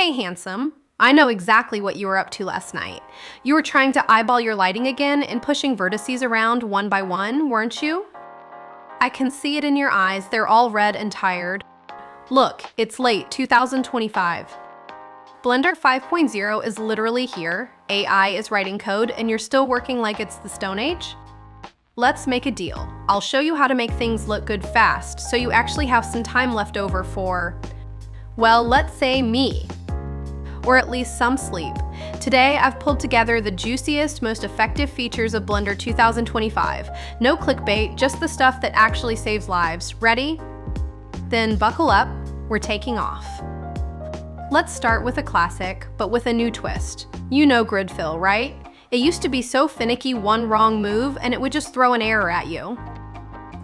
Hey, handsome. I know exactly what you were up to last night. You were trying to eyeball your lighting again and pushing vertices around one by one, weren't you? I can see it in your eyes. They're all red and tired. Look, it's late 2025. Blender 5.0 is literally here. AI is writing code, and you're still working like it's the Stone Age? Let's make a deal. I'll show you how to make things look good fast, so you actually have some time left over for, well, let's say me. Or at least some sleep. Today, I've pulled together the juiciest, most effective features of Blender 2025. No clickbait, just the stuff that actually saves lives. Ready? Then buckle up, we're taking off. Let's start with a classic, but with a new twist. You know grid fill, right? It used to be so finicky, one wrong move and it would just throw an error at you.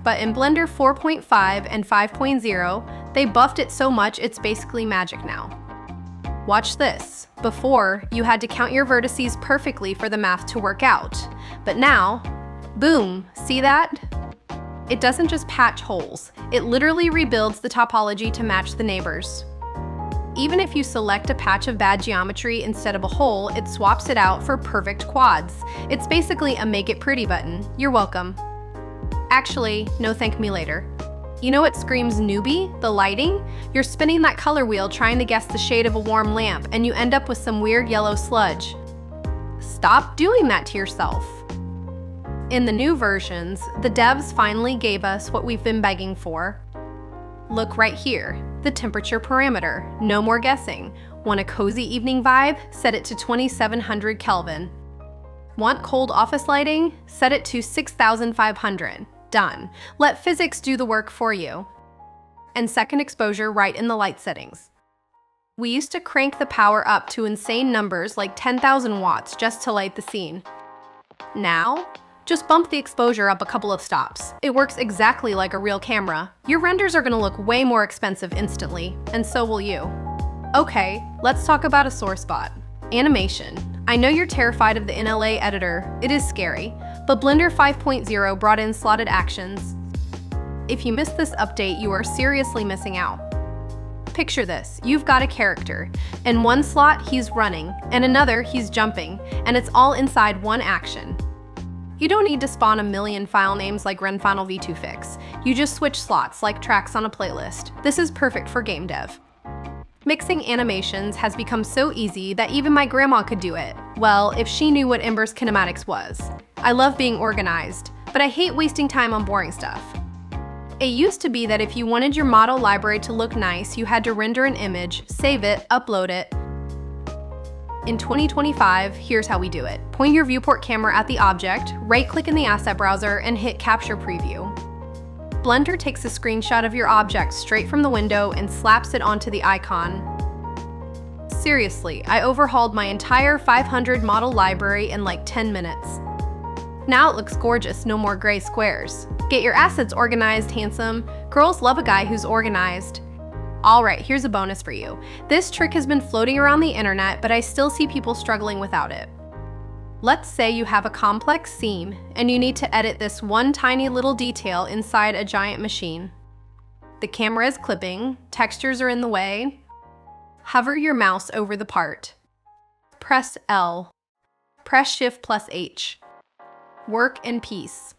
But in Blender 4.5 and 5.0, they buffed it so much it's basically magic now. Watch this. Before, you had to count your vertices perfectly for the math to work out. But now, boom, see that? It doesn't just patch holes, it literally rebuilds the topology to match the neighbors. Even if you select a patch of bad geometry instead of a hole, it swaps it out for perfect quads. It's basically a make it pretty button. You're welcome. Actually, no thank me later. You know what screams newbie? The lighting? You're spinning that color wheel trying to guess the shade of a warm lamp and you end up with some weird yellow sludge. Stop doing that to yourself. In the new versions, the devs finally gave us what we've been begging for. Look right here, the temperature parameter. No more guessing. Want a cozy evening vibe? Set it to 2700 Kelvin. Want cold office lighting? Set it to 6500. Done. Let physics do the work for you. And second exposure right in the light settings. We used to crank the power up to insane numbers like 10,000 watts just to light the scene. Now, just bump the exposure up a couple of stops. It works exactly like a real camera. Your renders are gonna look way more expensive instantly, and so will you. Okay, let's talk about a sore spot. Animation. I know you're terrified of the NLA editor. It is scary. But Blender 5.0 brought in slotted actions. If you missed this update, you are seriously missing out. Picture this, you've got a character. In one slot, he's running, and another, he's jumping, and it's all inside one action. You don't need to spawn a million file names like Renfinal V2 Fix. You just switch slots like tracks on a playlist. This is perfect for game dev. Mixing animations has become so easy that even my grandma could do it. Well, if she knew what Ember's kinematics was. I love being organized, but I hate wasting time on boring stuff. It used to be that if you wanted your model library to look nice, you had to render an image, save it, upload it. In 2025, here's how we do it. Point your viewport camera at the object, right-click in the asset browser, and hit Capture Preview. Blender takes a screenshot of your object straight from the window and slaps it onto the icon. Seriously, I overhauled my entire 500 model library in like 10 minutes. Now it looks gorgeous, no more gray squares. Get your assets organized, handsome. Girls love a guy who's organized. Alright, here's a bonus for you. This trick has been floating around the internet, but I still see people struggling without it. Let's say you have a complex scene, and you need to edit this one tiny little detail inside a giant machine. The camera is clipping, textures are in the way. Hover your mouse over the part. Press L. Press Shift plus H. Work in peace.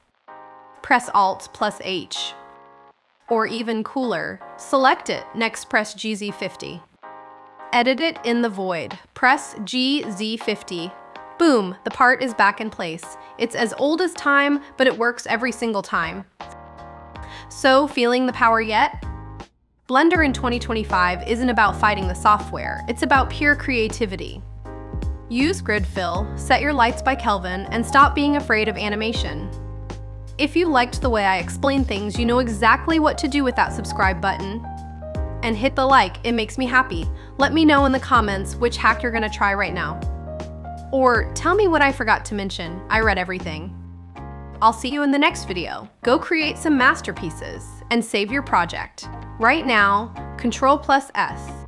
Press Alt plus H. Or even cooler, select it, next press GZ50. Edit it in the void, press GZ50. Boom, the part is back in place. It's as old as time, but it works every single time. So, feeling the power yet? Blender in 2025 isn't about fighting the software, it's about pure creativity. Use grid fill, set your lights by Kelvin, and stop being afraid of animation. If you liked the way I explain things, you know exactly what to do with that subscribe button. And hit the like, it makes me happy. Let me know in the comments which hack you're gonna try right now. Or tell me what I forgot to mention. I read everything. I'll see you in the next video. Go create some masterpieces and save your project. Right now, Ctrl+S.